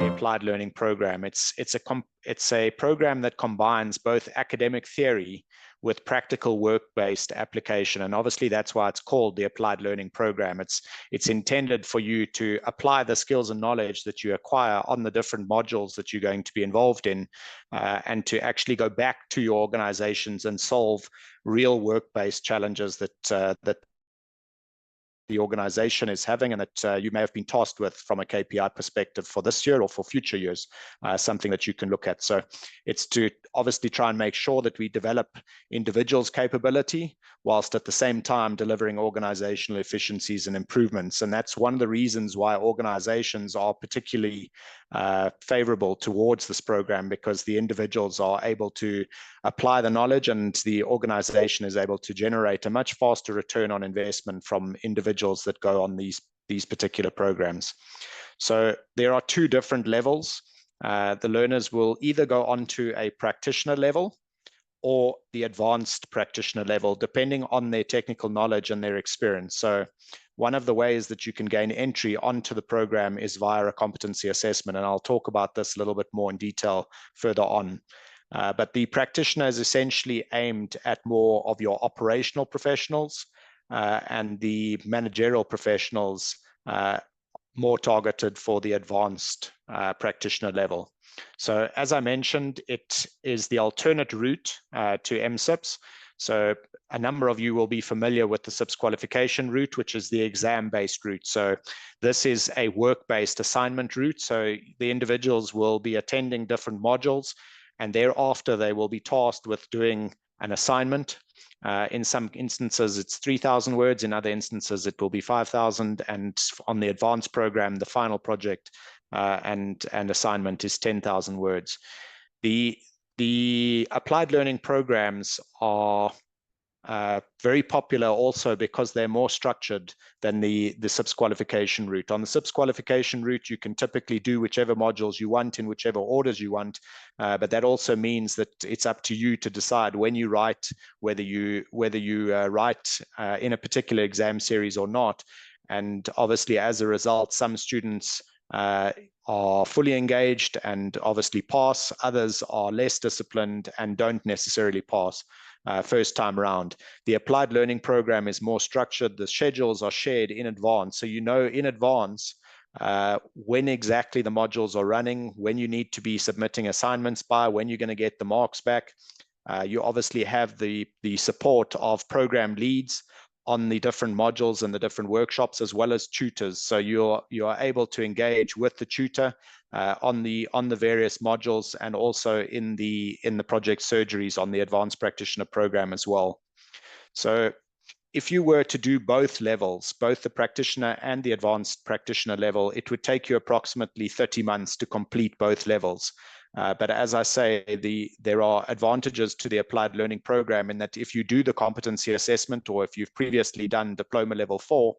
the applied learning program. It's a program that combines both academic theory with practical work-based application, and obviously that's why it's called the applied learning program. It's intended for you to apply the skills and knowledge that you acquire on the different modules that you're going to be involved in, and to actually go back to your organizations and solve real work-based challenges that the organization is having, and that you may have been tasked with from a KPI perspective for this year or for future years, something that you can look at. So it's to obviously try and make sure that we develop individuals' capability whilst at the same time delivering organizational efficiencies and improvements. And that's one of the reasons why organizations are particularly favorable towards this program, because the individuals are able to apply the knowledge and the organization is able to generate a much faster return on investment from individuals that go on these particular programs. So there are two different levels. The learners will either go on to a practitioner level or the advanced practitioner level, depending on their technical knowledge and their experience. So one of the ways that you can gain entry onto the program is via a competency assessment, and I'll talk about this a little bit more in detail further on. But the practitioner is essentially aimed at more of your operational professionals, and the managerial professionals more targeted for the advanced practitioner level. So as I mentioned, it is the alternate route to MCIPS. So a number of you will be familiar with the CIPS qualification route, which is the exam-based route. So this is a work-based assignment route. So the individuals will be attending different modules, and thereafter they will be tasked with doing an assignment. In some instances, it's 3,000 words. In other instances, it will be 5,000. And on the advanced program, the final project and assignment is 10,000 words. The applied learning programs are very popular also because they're more structured than the CIPS qualification route. On the CIPS qualification route, you can typically do whichever modules you want in whichever orders you want, but that also means that it's up to you to decide when you write, whether you write in a particular exam series or not. And obviously, as a result, some students are fully engaged and obviously pass. Others are less disciplined and don't necessarily pass first time around. The applied learning program is more structured. The schedules are shared in advance. So you know in advance when exactly the modules are running, when you need to be submitting assignments by, when you're going to get the marks back. You obviously have the support of program leads on the different modules and the different workshops, as well as tutors. So you are able to engage with the tutor on the various modules, and also in the project surgeries on the advanced practitioner program as well. So if you were to do both levels, both the practitioner and the advanced practitioner level, it would take you approximately 30 months to complete both levels. But as I say, there are advantages to the applied learning program in that if you do the competency assessment, or if you've previously done diploma level 4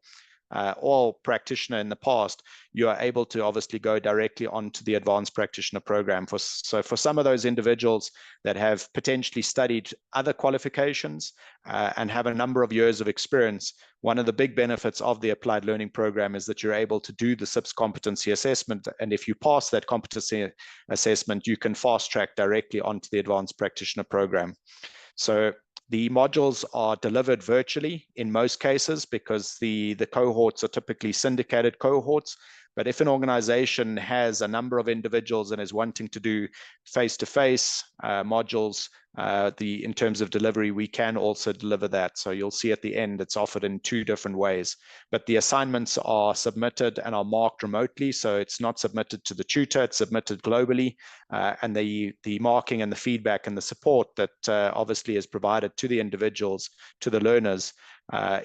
or practitioner in the past, you are able to obviously go directly onto the advanced practitioner program. So for some of those individuals that have potentially studied other qualifications and have a number of years of experience, one of the big benefits of the applied learning program is that you're able to do the CIPS competency assessment. And if you pass that competency assessment, you can fast track directly onto the advanced practitioner program. So the modules are delivered virtually in most cases because the cohorts are typically syndicated cohorts. But if an organization has a number of individuals and is wanting to do face-to-face modules, in terms of delivery, we can also deliver that. So you'll see at the end, it's offered in two different ways. But the assignments are submitted and are marked remotely. So it's not submitted to the tutor, it's submitted globally. And the marking and the feedback and the support that obviously is provided to the individuals, to the learners,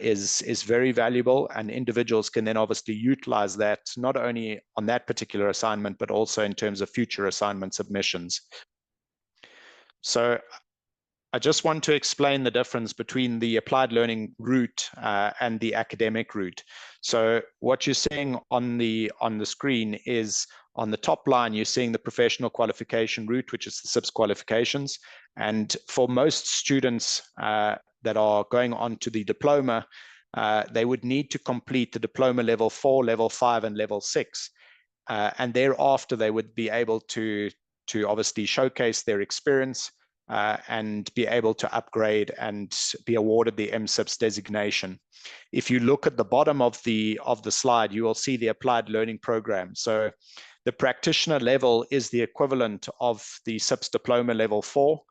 is very valuable, and individuals can then obviously utilize that not only on that particular assignment, but also in terms of future assignment submissions. So I just want to explain the difference between the applied learning route and the academic route. So what you're seeing on the screen is, on the top line, you're seeing the professional qualification route, which is the CIPS qualifications. And for most students that are going on to the diploma, they would need to complete the diploma level 4, level 5, and level 6. and thereafter they would be able to obviously showcase their experience and be able to upgrade and be awarded the MCIPS designation. If you look at the bottom of the slide, you will see the applied learning program. So the practitioner level is the equivalent of the CIPS diploma level 4,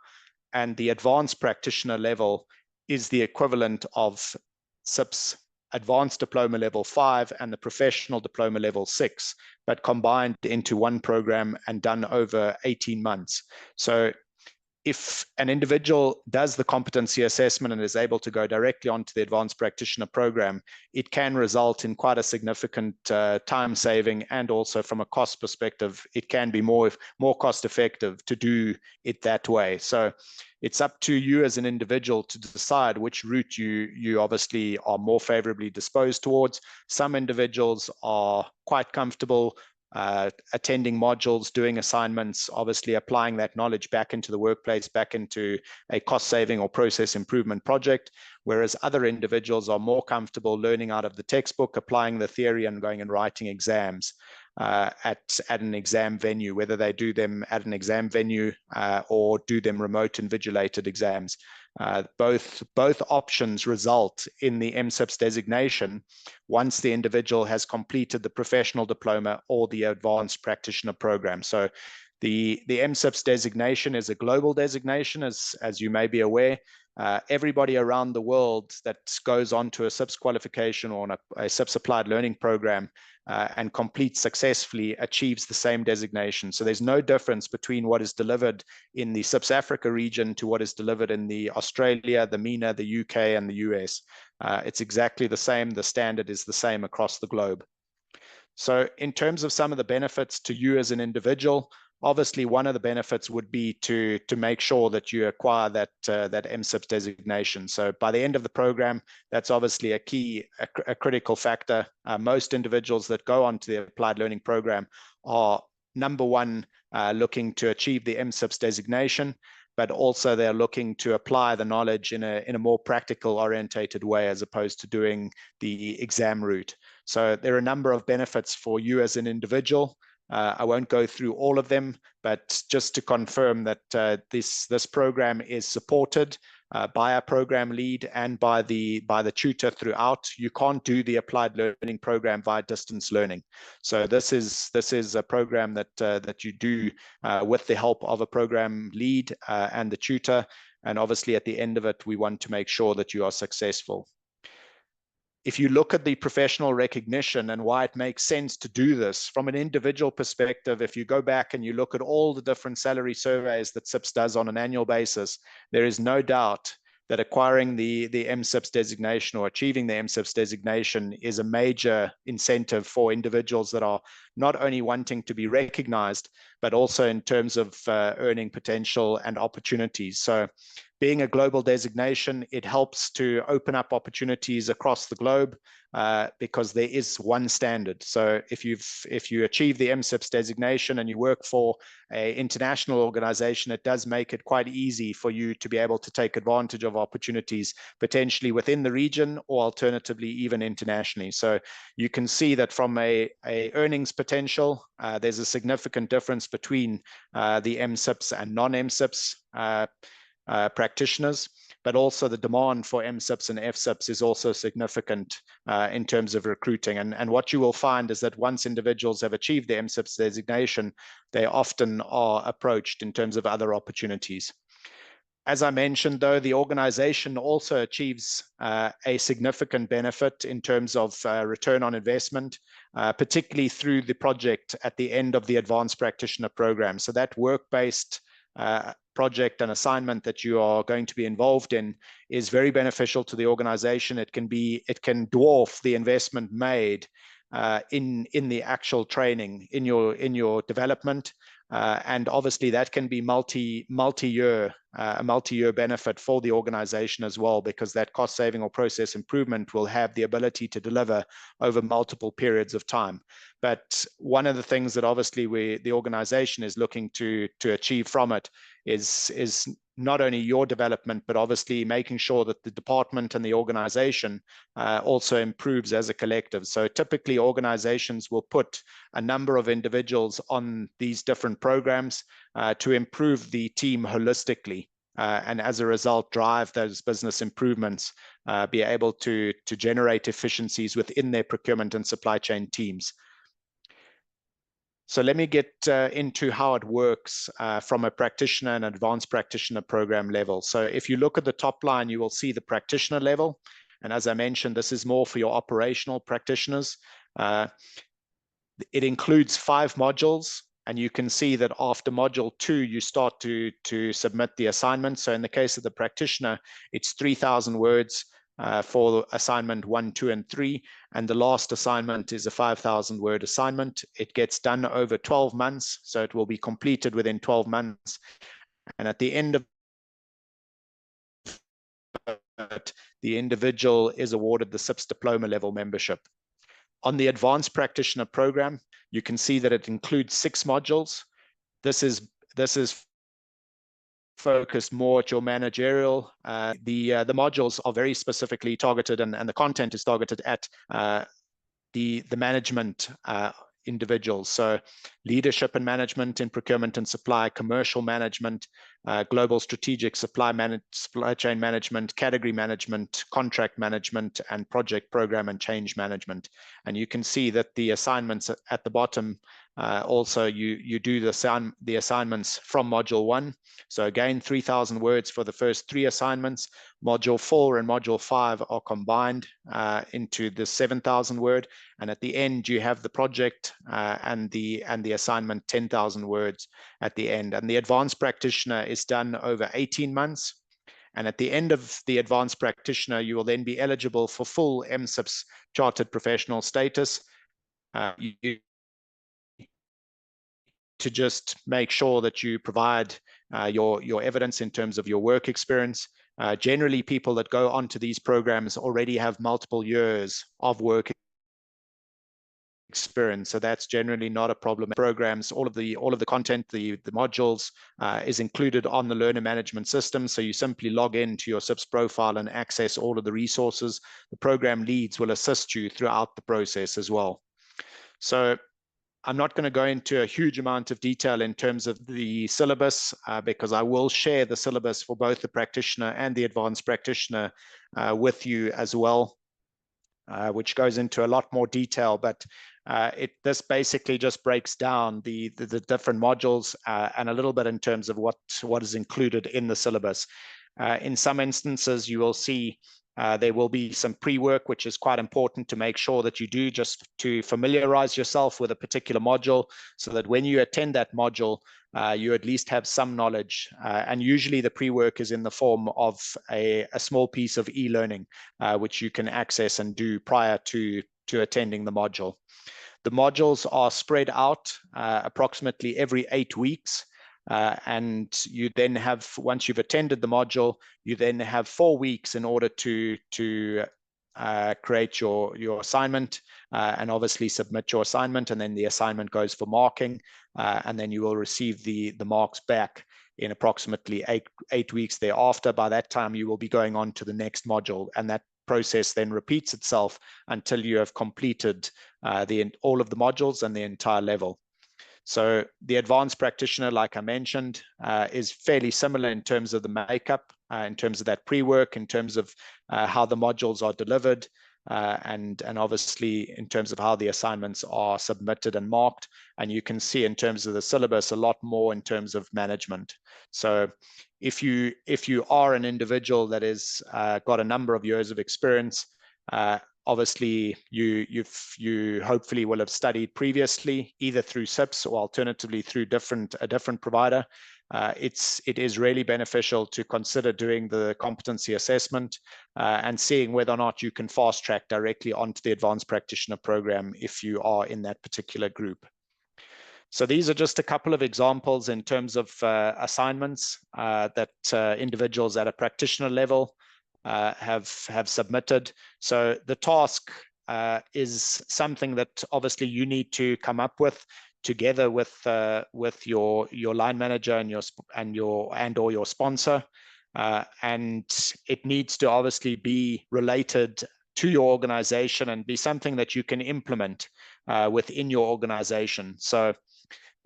and the advanced practitioner level is the equivalent of CIPS advanced diploma level 5 and the professional diploma level 6, but combined into one program and done over 18 months. So if an individual does the competency assessment and is able to go directly onto the advanced practitioner program, it can result in quite a significant time saving, and also from a cost perspective, it can be more cost effective to do it that way. So it's up to you as an individual to decide which route you obviously are more favorably disposed towards. Some individuals are quite comfortable attending modules, doing assignments, obviously applying that knowledge back into the workplace, back into a cost saving or process improvement project, whereas other individuals are more comfortable learning out of the textbook, applying the theory and going and writing exams at an exam venue, whether they do them at an exam venue or do them remote invigilated exams. Both options result in the MCIPS designation once the individual has completed the professional diploma or the advanced practitioner program. So the MCIPS designation is a global designation, as you may be aware. Everybody around the world that goes on to a CIPS qualification or a CIPS applied learning program and completes successfully achieves the same designation. So there's no difference between what is delivered in the CIPS Africa region to what is delivered in the Australia, the MENA, the UK, and the US. It's exactly the same. The standard is the same across the globe. So in terms of some of the benefits to you as an individual, obviously one of the benefits would be to make sure that you acquire that MCIPS designation. So by the end of the program, that's obviously a critical factor. Most individuals that go onto the applied learning program are, number one, looking to achieve the MCIPS designation, but also they're looking to apply the knowledge in a more practical orientated way, as opposed to doing the exam route. So there are a number of benefits for you as an individual. I won't go through all of them, but just to confirm that this program is supported by a program lead and by the tutor throughout. You can't do the applied learning program via distance learning. So this is a program that you do with the help of a program lead and the tutor. And obviously at the end of it, we want to make sure that you are successful. If you look at the professional recognition and why it makes sense to do this from an individual perspective, if you go back and you look at all the different salary surveys that CIPS does on an annual basis, there is no doubt that acquiring the MCIPS designation or achieving the MCIPS designation is a major incentive for individuals that are not only wanting to be recognized, but also in terms of earning potential and opportunities. So being a global designation, it helps to open up opportunities across the globe because there is one standard. So if you achieve the MCIPS designation and you work for an international organization, it does make it quite easy for you to be able to take advantage of opportunities potentially within the region or alternatively even internationally. So you can see that from a earnings potential, there's a significant difference between the MCIPS and non-MCIPS practitioners, but also the demand for MCIPS and FCIPS is also significant in terms of recruiting. And what you will find is that once individuals have achieved the MCIPS designation, they often are approached in terms of other opportunities. As I mentioned, though, the organization also achieves a significant benefit in terms of return on investment, particularly through the project at the end of the advanced practitioner program. So that work-based project and assignment that you are going to be involved in is very beneficial to the organization. It can dwarf the investment made in the actual training, in your development, and obviously that can be multi-year a multi-year benefit for the organization as well, because that cost saving or process improvement will have the ability to deliver over multiple periods of time. But one of the things that obviously the organization is looking to achieve from it is not only your development, but obviously making sure that the department and the organization also improves as a collective. So typically organizations will put a number of individuals on these different programs to improve the team holistically. And as a result, drive those business improvements, be able to generate efficiencies within their procurement and supply chain teams. So let me get into how it works from a practitioner and advanced practitioner program level. So if you look at the top line, you will see the practitioner level. And as I mentioned, this is more for your operational practitioners. It includes 5 modules. And you can see that after module 2, you start to submit the assignment. So in the case of the practitioner, it's 3,000 words for assignment 1, 2, and 3. And the last assignment is a 5,000 word assignment. It gets done over 12 months. So it will be completed within 12 months. And at the end of it, the individual is awarded the CIPS diploma level membership. On the advanced practitioner program, you can see that it includes 6 modules. This is focused more at your managerial. The modules are very specifically targeted, and the content is targeted at the management individuals. So leadership and management in procurement and supply, commercial management, global strategic supply chain management, category management, contract management, and project program and change management. And you can see that the assignments at the bottom, also you do the assignments from module 1. So again, 3,000 words for the first 3 assignments. Module 4 and module 5 are combined into the 7,000 word. And at the end, you have the project and the assignment 10,000 words at the end. And the advanced practitioner is done over 18 months. And at the end of the advanced practitioner, you will then be eligible for full MCIPS chartered professional status. To just make sure that you provide your evidence in terms of your work experience. Generally, people that go onto these programs already have multiple years of work experience, so that's generally not a problem. Programs, all of the content, the modules is included on the learner management system. So you simply log into your CIPS profile and access all of the resources. The program leads will assist you throughout the process as well. So I'm not going to go into a huge amount of detail in terms of the syllabus because I will share the syllabus for both the practitioner and the advanced practitioner with you as well, which goes into a lot more detail. But this basically just breaks down the different modules and a little bit in terms of what is included in the syllabus. In some instances, you will see there will be some pre-work, which is quite important to make sure that you do, just to familiarize yourself with a particular module, so that when you attend that module, you at least have some knowledge. And usually the pre-work is in the form of a small piece of e-learning, which you can access and do prior to attending the module. The modules are spread out approximately every 8 weeks. And you then have, once you've attended the module, you then have 4 weeks in order to create your assignment and obviously submit your assignment, and then the assignment goes for marking, and then you will receive the marks back in approximately 8 weeks thereafter. By that time, you will be going on to the next module, and that process then repeats itself until you have completed all of the modules and the entire level. So the advanced practitioner, like I mentioned, is fairly similar in terms of the makeup, in terms of that pre-work, in terms of how the modules are delivered, and obviously in terms of how the assignments are submitted and marked. And you can see in terms of the syllabus a lot more in terms of management. So if you are an individual that is got a number of years of experience, obviously, you hopefully will have studied previously, either through CIPS or alternatively through a different provider. It is really beneficial to consider doing the competency assessment and seeing whether or not you can fast track directly onto the advanced practitioner program if you are in that particular group. So these are just a couple of examples in terms of assignments that individuals at a practitioner level have submitted. So the task is something that obviously you need to come up with together with your line manager and or your sponsor, and it needs to obviously be related to your organization and be something that you can implement within your organization. So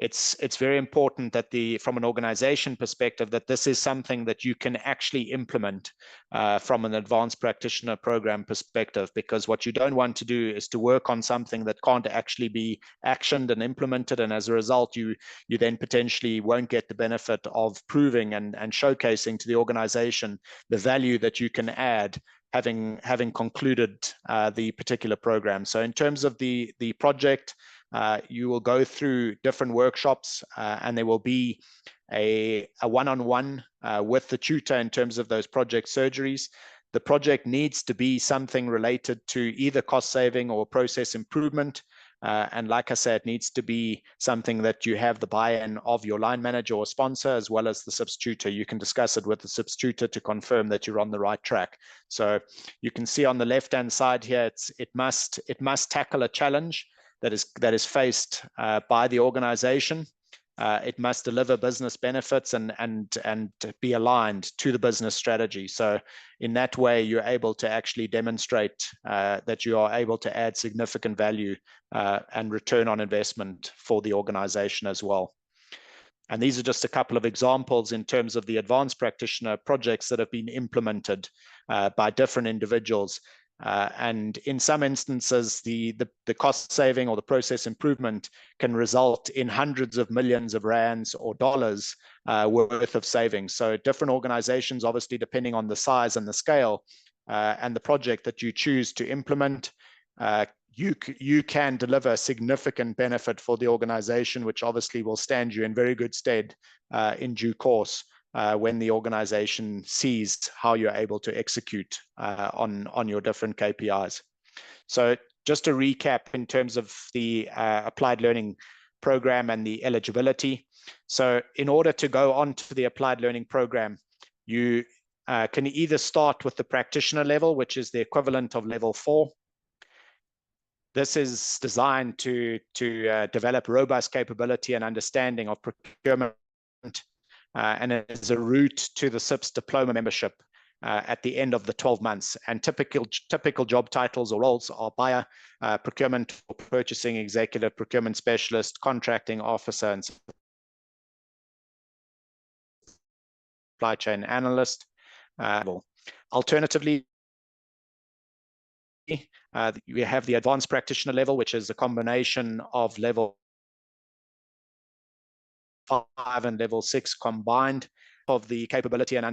it's very important that from an organization perspective, that this is something that you can actually implement from an advanced practitioner program perspective, because what you don't want to do is to work on something that can't actually be actioned and implemented, and as a result you then potentially won't get the benefit of proving and showcasing to the organization the value that you can add having concluded the particular program. So in terms of the project, you will go through different workshops and there will be a one-on-one with the tutor in terms of those project surgeries. The project needs to be something related to either cost saving or process improvement. And like I said, it needs to be something that you have the buy-in of your line manager or sponsor, as well as the SIPS tutor. You can discuss it with the SIPS tutor to confirm that you're on the right track. So you can see on the left-hand side here, it must tackle a challenge that is faced by the organization. It must deliver business benefits and be aligned to the business strategy. So in that way, you're able to actually demonstrate that you are able to add significant value and return on investment for the organization as well. And these are just a couple of examples in terms of the advanced practitioner projects that have been implemented by different individuals. And in some instances, the cost saving or the process improvement can result in hundreds of millions of rands or dollars worth of savings. So different organizations, obviously, depending on the size and the scale and the project that you choose to implement, you can deliver significant benefit for the organization, which obviously will stand you in very good stead in due course when the organization sees how you're able to execute on your different KPIs. So just to recap in terms of the applied learning program and the eligibility. So in order to go on to the applied learning program, you can either start with the practitioner level, which is the equivalent of level 4. This is designed to develop robust capability and understanding of procurement, and it is a route to the CIPS diploma membership at the end of the 12 months. And typical job titles or roles are buyer, procurement or purchasing executive, procurement specialist, contracting officer, and supply chain analyst. Alternatively, we have the advanced practitioner level, which is a combination of level 5 and level 6 combined of the capability and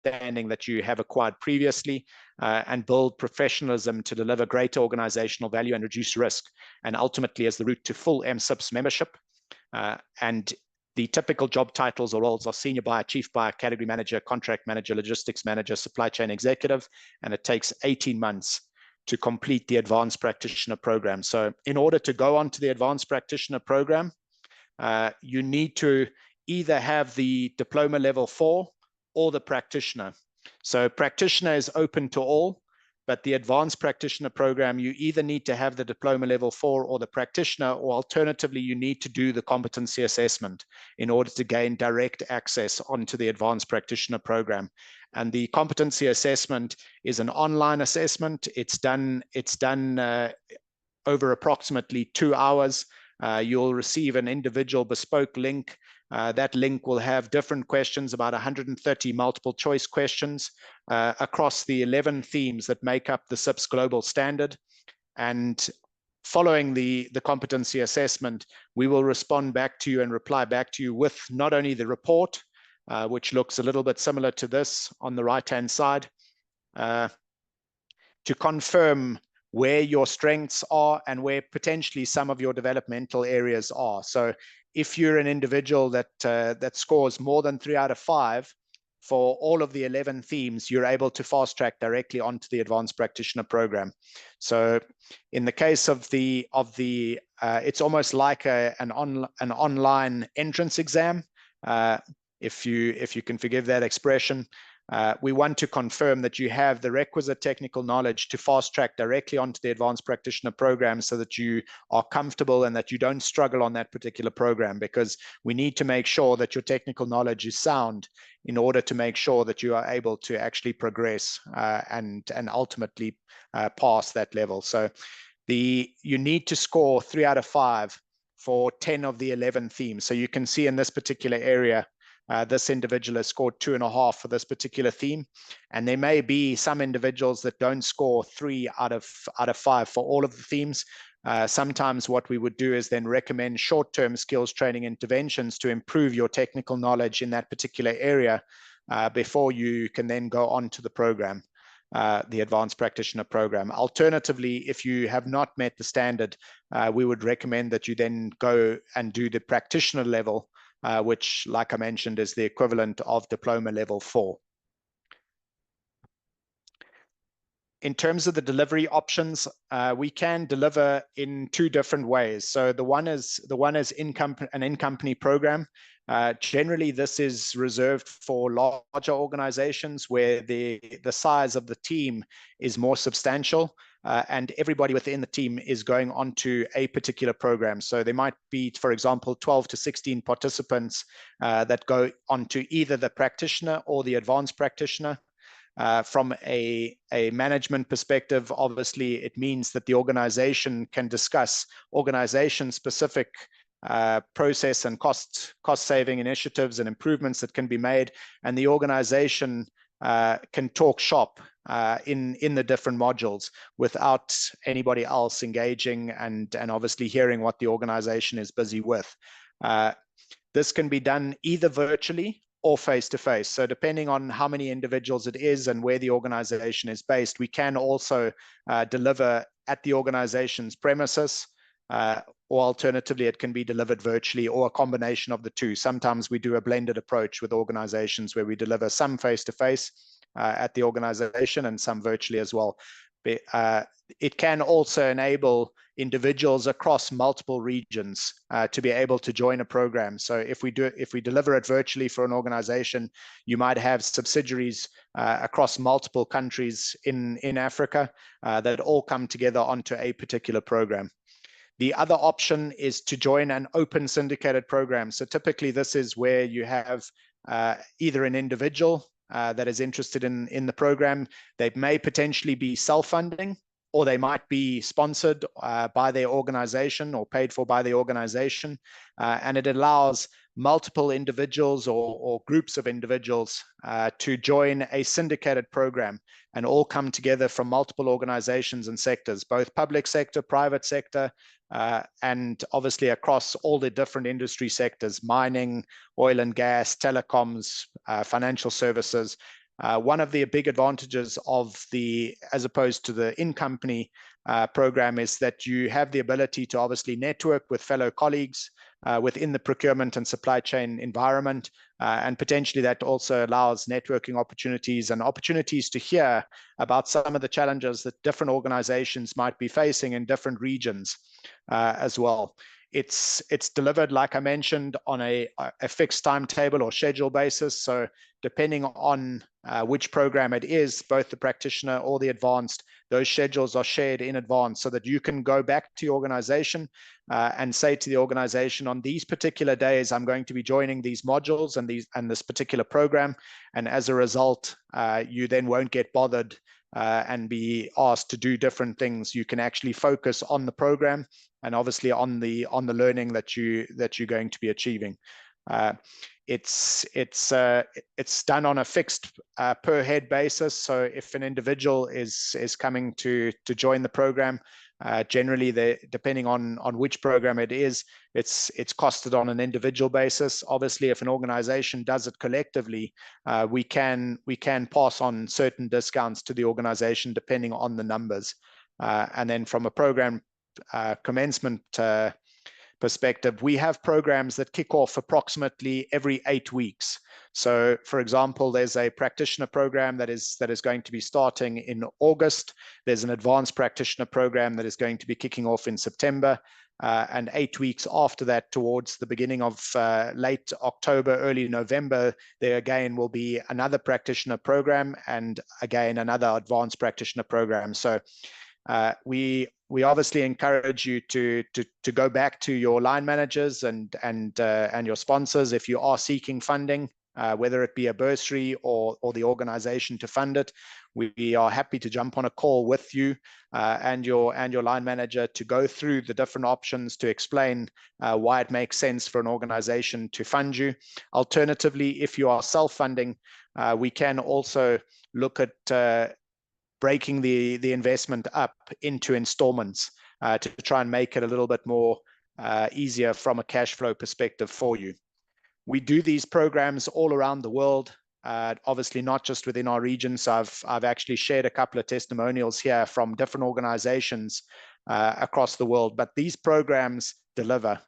understanding that you have acquired previously, and build professionalism to deliver greater organizational value and reduce risk, and ultimately as the route to full MCIPS membership. And the typical job titles or roles are senior buyer, chief buyer, category manager, contract manager, logistics manager, supply chain executive, and it takes 18 months to complete the advanced practitioner program. So in order to go on to the advanced practitioner program, you need to either have the diploma level 4 or the practitioner. So practitioner is open to all, but the advanced practitioner program, you either need to have the diploma level 4 or the practitioner, or alternatively, you need to do the competency assessment in order to gain direct access onto the advanced practitioner program. And the competency assessment is an online assessment. It's done over approximately 2 hours. You'll receive an individual bespoke link. That link will have different questions, about 130 multiple choice questions across the 11 themes that make up the CIPS Global Standard. And following the competency assessment, we will respond back to you and reply back to you with not only the report, which looks a little bit similar to this on the right-hand side, to confirm where your strengths are and where potentially some of your developmental areas are. So if you're an individual that scores more than 3 out of 5, for all of the 11 themes, you're able to fast track directly onto the advanced practitioner program. So in the case of it's almost like an online entrance exam, if you can forgive that expression. We want to confirm that you have the requisite technical knowledge to fast track directly onto the advanced practitioner program, so that you are comfortable and that you don't struggle on that particular program, because we need to make sure that your technical knowledge is sound in order to make sure that you are able to actually progress and ultimately pass that level. So you need to score 3 out of 5 for 10 of the 11 themes. So you can see in this particular area, this individual has scored 2.5 for this particular theme, and there may be some individuals that don't score 3 out of 5 for all of the themes. Sometimes what we would do is then recommend short-term skills training interventions to improve your technical knowledge in that particular area before you can then go on to the program, the advanced practitioner program. Alternatively, if you have not met the standard, we would recommend that you then go and do the practitioner level, which, like I mentioned, is the equivalent of diploma level 4. In terms of the delivery options, we can deliver in 2 different ways. So the one is an in-company program. Generally, this is reserved for larger organizations where the size of the team is more substantial, and everybody within the team is going on to a particular program. So there might be, for example, 12 to 16 participants that go on to either the practitioner or the advanced practitioner. From a management perspective, obviously, it means that the organization can discuss organization-specific process and cost-saving initiatives and improvements that can be made, and the organization can talk shop in the different modules without anybody else engaging and obviously hearing what the organization is busy with. This can be done either virtually or face-to-face. So depending on how many individuals it is and where the organization is based, we can also deliver at the organization's premises, or alternatively, it can be delivered virtually or a combination of the two. Sometimes we do a blended approach with organizations where we deliver some face-to-face at the organization and some virtually as well. It can also enable individuals across multiple regions to be able to join a program. So if we deliver it virtually for an organization, you might have subsidiaries across multiple countries in Africa that all come together onto a particular program. The other option is to join an open syndicated program. So typically this is where you have either an individual that is interested in the program. They may potentially be self-funding, or they might be sponsored by their organization or paid for by the organization. And it allows multiple individuals or groups of individuals to join a syndicated program and all come together from multiple organizations and sectors, both public sector, private sector, and obviously across all the different industry sectors: mining, oil and gas, telecoms, financial services. One of the big advantages of as opposed to the in-company program, is that you have the ability to obviously network with fellow colleagues within the procurement and supply chain environment, and potentially that also allows networking opportunities and opportunities to hear about some of the challenges that different organizations might be facing in different regions as well. It's delivered, like I mentioned, on a fixed timetable or schedule basis. So depending on which program it is, both the practitioner or the advanced, those schedules are shared in advance so that you can go back to your organization and say to the organization, on these particular days, I'm going to be joining these modules and this particular program. And as a result, you then won't get bothered and be asked to do different things. You can actually focus on the program and obviously on the learning that you're going to be achieving. It's done on a fixed per head basis. So if an individual is coming to join the program, generally depending on which program it is, it's costed on an individual basis. Obviously, if an organization does it collectively, we can pass on certain discounts to the organization depending on the numbers. And then from a program commencement perspective, we have programs that kick off approximately every 8 weeks. So, for example, there's a practitioner program that is going to be starting in August. There's an advanced practitioner program that is going to be kicking off in September. And 8 weeks after that, towards the beginning of late October, early November, there again will be another practitioner program and again another advanced practitioner program. So we obviously encourage you to go back to your line managers and your sponsors if you are seeking funding, whether it be a bursary or the organization to fund it. We are happy to jump on a call with you and your line manager to go through the different options, to explain why it makes sense for an organization to fund you. Alternatively, if you are self-funding, we can also look at breaking the investment up into installments to try and make it a little bit more easier from a cash flow perspective for you. We do these programs all around the world, obviously not just within our region. So I've actually shared a couple of testimonials here from different organizations across the world, but these programs deliver.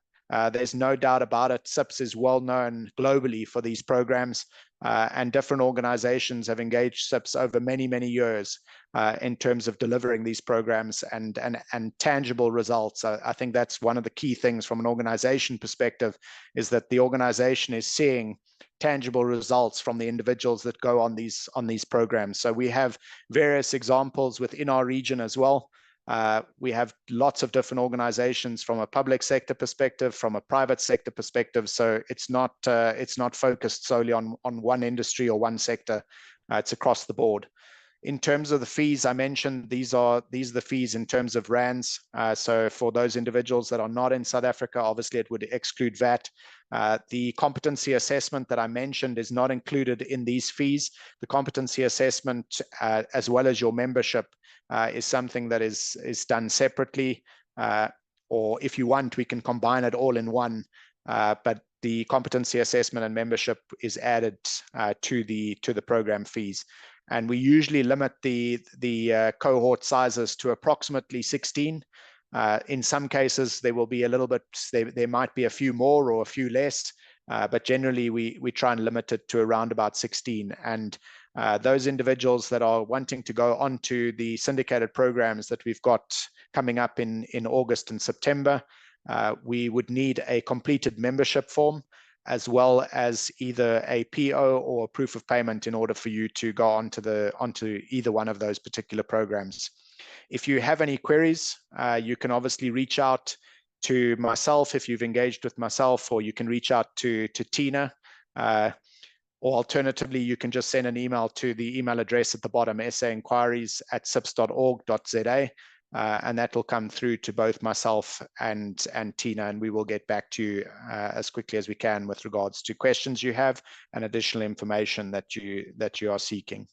There's no doubt about it. CIPS is well known globally for these programs, and different organizations have engaged CIPS over many years in terms of delivering these programs and tangible results. I think that's one of the key things from an organization perspective, is that the organization is seeing tangible results from the individuals that go on these programs. So we have various examples within our region as well. We have lots of different organizations from a public sector perspective, from a private sector perspective. So it's not focused solely on one industry or one sector. It's across the board. In terms of the fees, I mentioned these are the fees in terms of rands. So for those individuals that are not in South Africa, obviously it would exclude VAT. The competency assessment that I mentioned is not included in these fees. The competency assessment, as well as your membership, is something that is done separately, or if you want, we can combine it all in one. But the competency assessment and membership is added to the program fees. And we usually limit the cohort sizes to approximately 16. In some cases, there will be a little bit, there might be a few more or a few less, but generally we try and limit it to around about 16. And those individuals that are wanting to go on to the syndicated programs that we've got coming up in August and September, we would need a completed membership form, as well as either a PO or a proof of payment in order for you to go onto either one of those particular programs. If you have any queries, you can obviously reach out to myself if you've engaged with myself, or you can reach out to Tina, or alternatively, you can just send an email to the email address at the bottom, sainquiries@cips.org.za. And that will come through to both myself and Tina, and we will get back to you as quickly as we can with regards to questions you have and additional information that you are seeking.